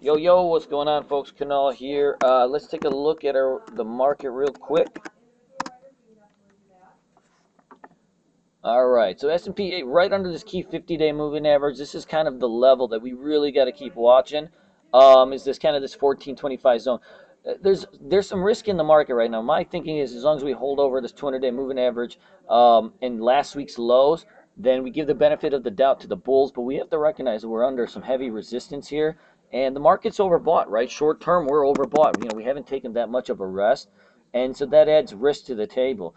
Yo, yo, what's going on, folks? Kunal here. Let's take a look at the market real quick. All right, so S&P right under this key 50-day moving average. This is kind of the level that we really got to keep watching. Is this kind of this 1425 zone? There's some risk in the market right now. My thinking is as long as we hold over this 200-day moving average and last week's lows, then we give the benefit of the doubt to the bulls. But we have to recognize that we're under some heavy resistance here. And the market's overbought, right? Short term, we're overbought. We haven't taken that much of a rest, and so that adds risk to the table.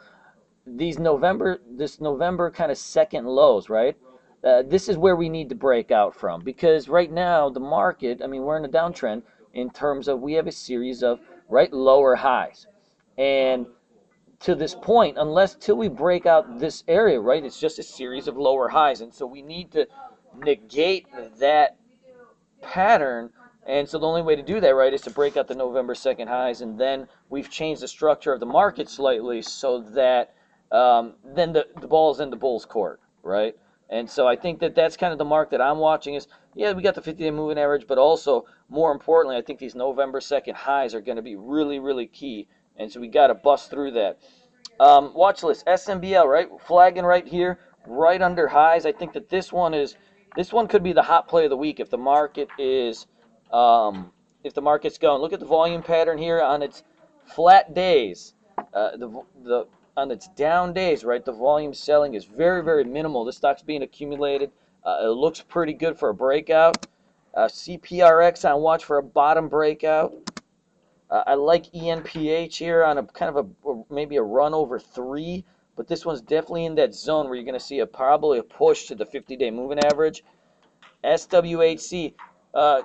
This November kind of second lows, right? This is where we need to break out from, because right now the market, we're in a downtrend in terms of we have a series of lower highs, and to this point, unless till we break out this area, right, it's just a series of lower highs, and so we need to negate that pattern. And so the only way to do that, right, is to break out the November 2nd highs, and then we've changed the structure of the market slightly so that then the ball's in the bull's court, right? And so I think that that's kind of the mark that I'm watching is, yeah, we got the 50-day moving average, but also, more importantly, I think these November 2nd highs are going to be really, really key. And so we got to bust through that. Watch list, SMBL, right? Flagging right here, right under highs. I think that this one could be the hot play of the week if the market is if the market's going. Look at the volume pattern here on its flat days. On its down days, right, the volume selling is very, very minimal. This stock's being accumulated. It looks pretty good for a breakout. CPRX on watch for a bottom breakout. I like ENPH here on a kind of maybe a run over 3, but this one's definitely in that zone where you're going to see probably a push to the 50-day moving average. SWHC,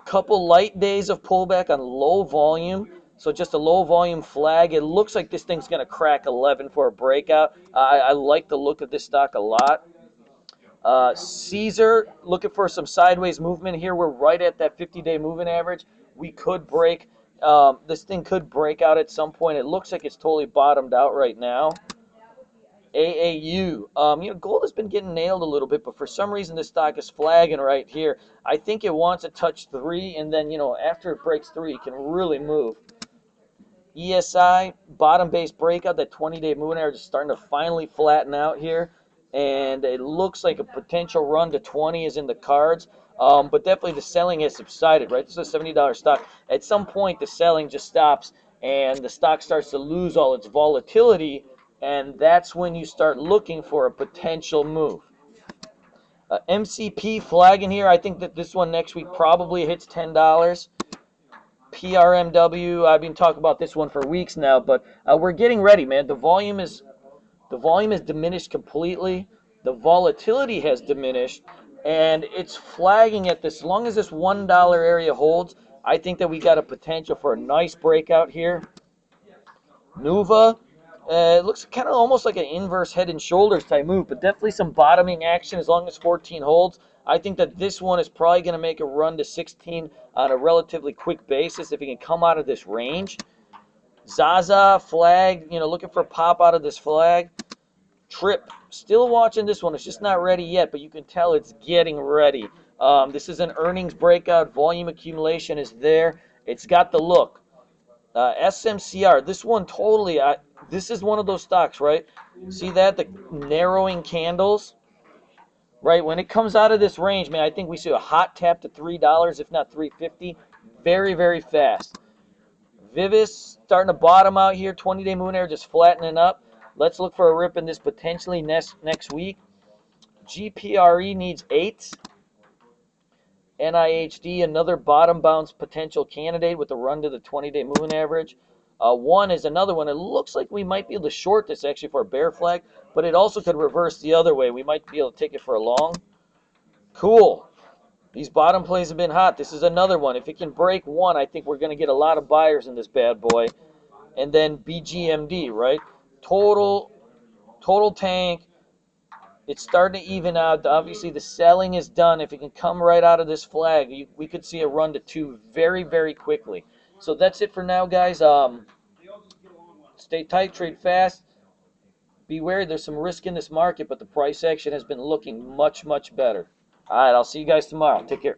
couple light days of pullback on low volume. So just a low volume flag. It looks like this thing's going to crack 11 for a breakout. I like the look of this stock a lot. Caesar, looking for some sideways movement here. We're right at that 50-day moving average. We could break. This thing could break out at some point. It looks like it's totally bottomed out right now. AAU. Gold has been getting nailed a little bit, but for some reason this stock is flagging right here. I think it wants to touch 3, and then, after it breaks 3, it can really move. ESI, bottom-based breakout. That 20-day moving average is starting to finally flatten out here, and it looks like a potential run to 20 is in the cards. But definitely the selling has subsided, right? This is a $70 stock. At some point, the selling just stops, and the stock starts to lose all its volatility, and that's when you start looking for a potential move. MCP flagging here. I think that this one next week probably hits $10. PRMW, I've been talking about this one for weeks now, but we're getting ready, man. The volume is diminished completely. The volatility has diminished, and it's flagging at this. As long as this $1 area holds, I think that we got a potential for a nice breakout here. Nuva, it looks kind of almost like an inverse head and shoulders type move, but definitely some bottoming action as long as 14 holds. I think that this one is probably going to make a run to 16 on a relatively quick basis if it can come out of this range. Zaza, flag, looking for a pop out of this flag. Trip, still watching this one. It's just not ready yet, but you can tell it's getting ready. This is an earnings breakout. Volume accumulation is there. It's got the look. SMCR, this one totally, this is one of those stocks, right? See that? The narrowing candles, right? When it comes out of this range, man, I think we see a hot tap to $3, if not $3.50, very, very fast. Vivis starting to bottom out here. 20-day moving average just flattening up. Let's look for a rip in this potentially next week. GPRE needs 8. NIHD, another bottom bounce potential candidate with a run to the 20-day moving average. 1 is another one. It looks like we might be able to short this actually for a bear flag, but it also could reverse the other way. We might be able to take it for a long. Cool. These bottom plays have been hot. This is another one. If it can break 1, I think we're going to get a lot of buyers in this bad boy. And then BGMD, right? Total tank. It's starting to even out. Obviously, the selling is done. If it can come right out of this flag, we could see a run to 2 very, very quickly. So that's it for now, guys. Stay tight, trade fast. Be wary. There's some risk in this market, but the price action has been looking much, much better. All right, I'll see you guys tomorrow. Take care.